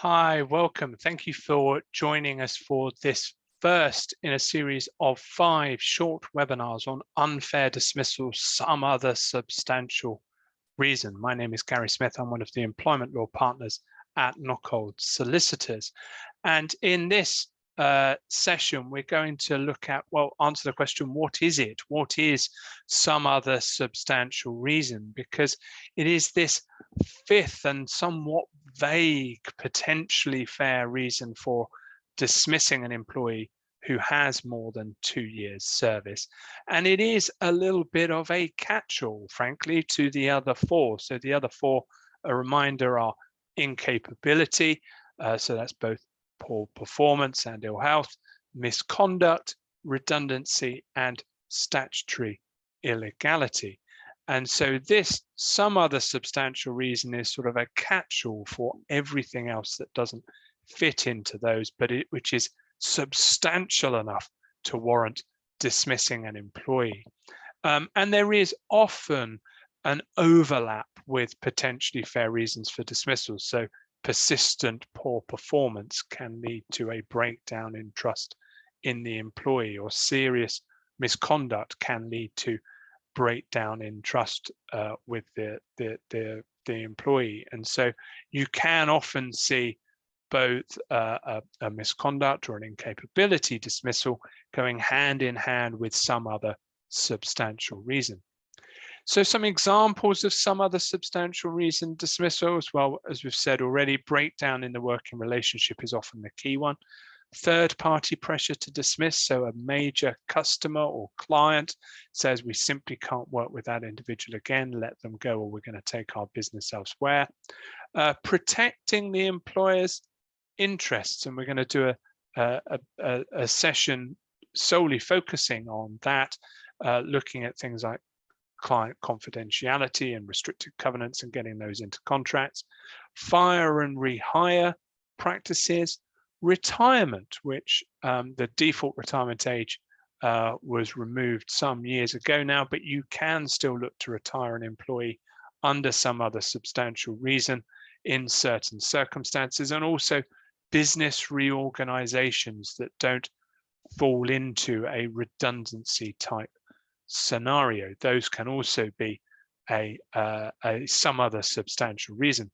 Hi, welcome. Thank you for joining us for this first in a series of 5 short webinars on unfair dismissal, some other substantial reason. My name is Gary Smith. I'm one of the employment law partners at Knockhold Solicitors. And in this session, we're going to look at, answer the question, what is it? What is some other substantial reason? Because it is this fifth and somewhat vague, potentially fair reason for dismissing an employee who has more than 2 years service. And it is a little bit of a catch-all, frankly, to the other 4. So the other 4, a reminder, are incapability. So that's both poor performance and ill health, misconduct, redundancy, and statutory illegality. And so this, some other substantial reason, is sort of a catch-all for everything else that doesn't fit into those, but which is substantial enough to warrant dismissing an employee. And there is often an overlap with potentially fair reasons for dismissal. So persistent poor performance can lead to a breakdown in trust in the employee, or serious misconduct can lead to breakdown in trust with the employee. And so you can often see both a misconduct or an incapability dismissal going hand in hand with some other substantial reason. So some examples of some other substantial reason dismissals, well, as we've said already, breakdown in the working relationship is often the key one. Third-party pressure to dismiss, so a major customer or client says we simply can't work with that individual again, let them go, or we're going to take our business elsewhere. Protecting the employer's interests, and we're going to do a session solely focusing on that, looking at things like client confidentiality and restricted covenants and getting those into contracts. Fire and rehire practices. Retirement, which the default retirement age was removed some years ago now, but you can still look to retire an employee under some other substantial reason in certain circumstances. And also business reorganizations that don't fall into a redundancy type scenario. Those can also be some other substantial reason.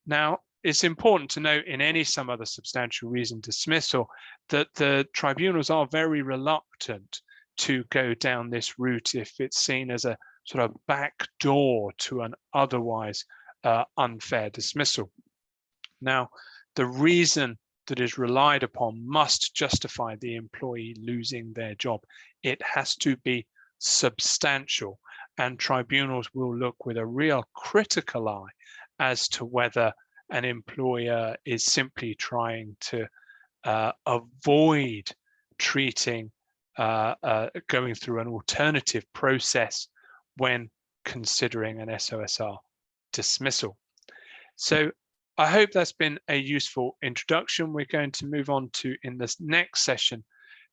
Now, it's important to note in any some other substantial reason dismissal that the tribunals are very reluctant to go down this route if it's seen as a sort of back door to an otherwise unfair dismissal. Now, the reason that is relied upon must justify the employee losing their job. It has to be substantial, and tribunals will look with a real critical eye as to whether an employer is simply trying to avoid treating, going through an alternative process when considering an SOSR dismissal. So I hope that's been a useful introduction. We're going to move on to, in this next session,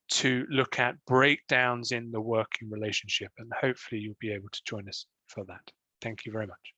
to look at breakdowns in the working relationship, and hopefully you'll be able to join us for that. Thank you very much.